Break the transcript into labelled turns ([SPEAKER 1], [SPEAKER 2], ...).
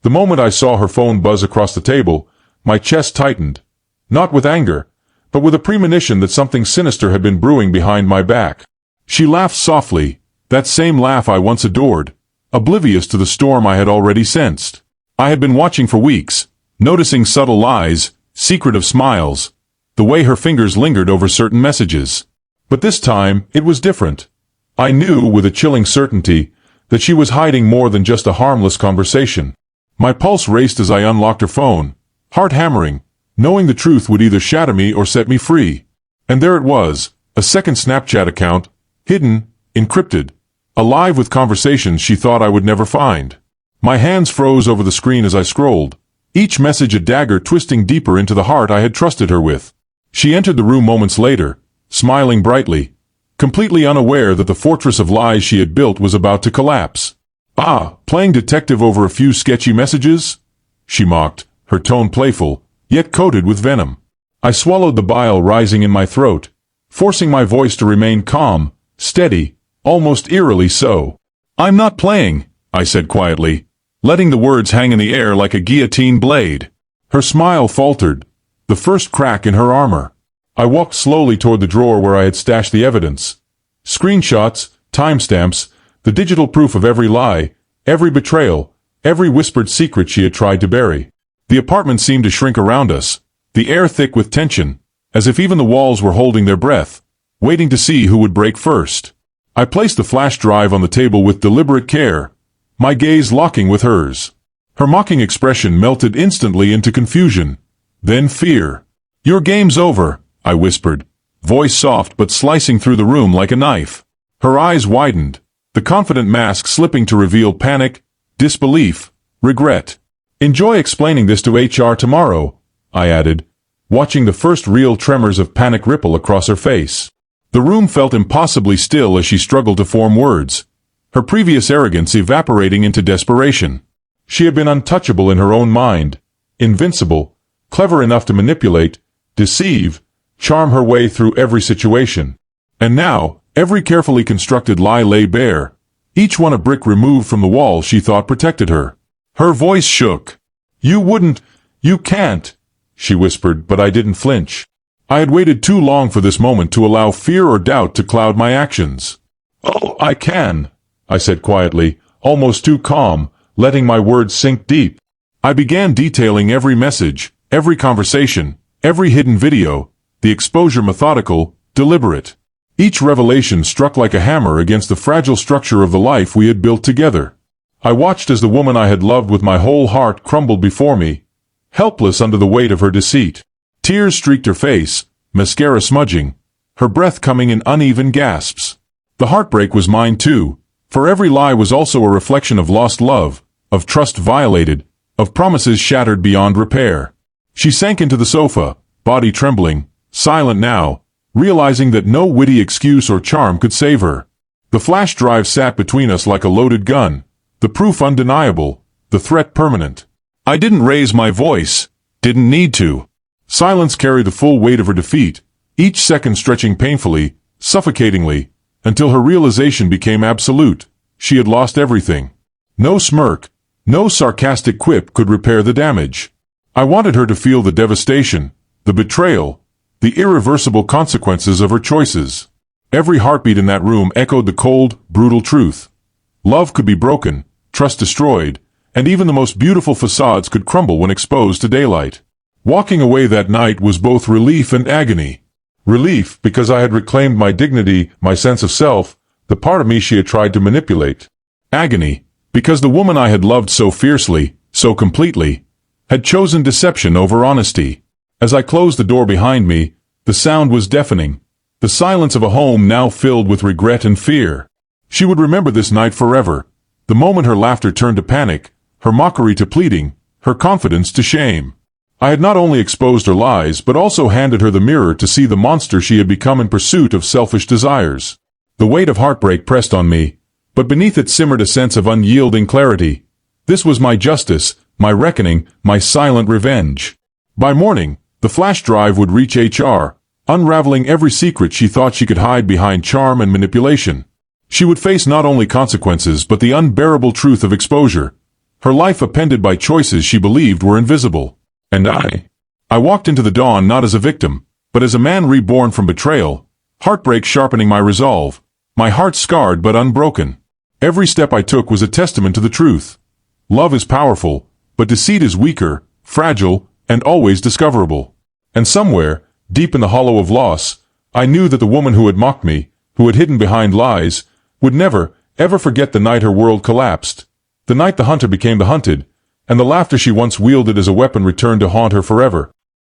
[SPEAKER 1] The moment I saw her phone buzz across the table, my chest tightened. Not with anger, but with a premonition that something sinister had been brewing behind my back. She laughed softly, that same laugh I once adored, oblivious to the storm I had already sensed. I had been watching for weeks, noticing subtle lies, secretive smiles, the way her fingers lingered over certain messages. But this time, it was different. I knew, with a chilling certainty, that she was hiding more than just a harmless conversation. My pulse raced as I unlocked her phone, heart hammering, knowing the truth would either shatter me or set me free. And there it was, a second Snapchat account, hidden, encrypted, alive with conversations she thought I would never find. My hands froze over the screen as I scrolled, each message a dagger twisting deeper into the heart I had trusted her with. She entered the room moments later, smiling brightly, completely unaware that the fortress of lies she had built was about to collapse. "Ah, playing detective over a few sketchy messages?" she mocked, her tone playful, yet coated with venom. I swallowed the bile rising in my throat, forcing my voice to remain calm, steady, almost eerily so. "I'm not playing," I said quietly, letting the words hang in the air like a guillotine blade. Her smile faltered, the first crack in her armor. I walked slowly toward the drawer where I had stashed the evidence. Screenshots, timestamps, the digital proof of every lie, every betrayal, every whispered secret she had tried to bury. The apartment seemed to shrink around us, the air thick with tension, as if even the walls were holding their breath, waiting to see who would break first. I placed the flash drive on the table with deliberate care, my gaze locking with hers. Her mocking expression melted instantly into confusion, then fear. "Your game's over," I whispered, voice soft but slicing through the room like a knife. Her eyes widened, the confident mask slipping to reveal panic, disbelief, regret. "Enjoy explaining this to HR tomorrow," I added, watching the first real tremors of panic ripple across her face. The room felt impossibly still as she struggled to form words, her previous arrogance evaporating into desperation. She had been untouchable in her own mind, invincible, clever enough to manipulate, deceive, charm her way through every situation. And now, every carefully constructed lie lay bare, each one a brick removed from the wall she thought protected her. Her voice shook. You can't," she whispered, but I didn't flinch. I had waited too long for this moment to allow fear or doubt to cloud my actions. "Oh, I can," I said quietly, almost too calm, letting my words sink deep. I began detailing every message, every conversation, every hidden video, the exposure methodical, deliberate. Each revelation struck like a hammer against the fragile structure of the life we had built together. I watched as the woman I had loved with my whole heart crumbled before me, helpless under the weight of her deceit. Tears streaked her face, mascara smudging, her breath coming in uneven gasps. The heartbreak was mine too, for every lie was also a reflection of lost love, of trust violated, of promises shattered beyond repair. She sank into the sofa, body trembling, silent now, realizing that no witty excuse or charm could save her. The flash drive sat between us like a loaded gun, the proof undeniable, the threat permanent. I didn't raise my voice, didn't need to. Silence carried the full weight of her defeat, each second stretching painfully, suffocatingly, until her realization became absolute. She had lost everything. No smirk, no sarcastic quip could repair the damage. I wanted her to feel the devastation, the betrayal, the irreversible consequences of her choices. Every heartbeat in that room echoed the cold, brutal truth. Love could be broken, trust destroyed, and even the most beautiful facades could crumble when exposed to daylight. Walking away that night was both relief and agony. Relief because I had reclaimed my dignity, my sense of self, the part of me she had tried to manipulate. Agony because the woman I had loved so fiercely, so completely, had chosen deception over honesty. As I closed the door behind me, the sound was deafening, the silence of a home now filled with regret and fear. She would remember this night forever, the moment her laughter turned to panic, her mockery to pleading, her confidence to shame. I had not only exposed her lies but also handed her the mirror to see the monster she had become in pursuit of selfish desires. The weight of heartbreak pressed on me, but beneath it simmered a sense of unyielding clarity. This was my justice, my reckoning, my silent revenge. By morning, the flash drive would reach HR, unraveling every secret she thought she could hide behind charm and manipulation. She would face not only consequences but the unbearable truth of exposure, her life appended by choices she believed were invisible. And I walked into the dawn not as a victim, but as a man reborn from betrayal, heartbreak sharpening my resolve, my heart scarred but unbroken. Every step I took was a testament to the truth. Love is powerful, but deceit is weaker, fragile, and always discoverable. And somewhere, deep in the hollow of loss, I knew that the woman who had mocked me, who had hidden behind lies, would never, ever forget the night her world collapsed. The night the hunter became the hunted, and the laughter she once wielded as a weapon returned to haunt her forever.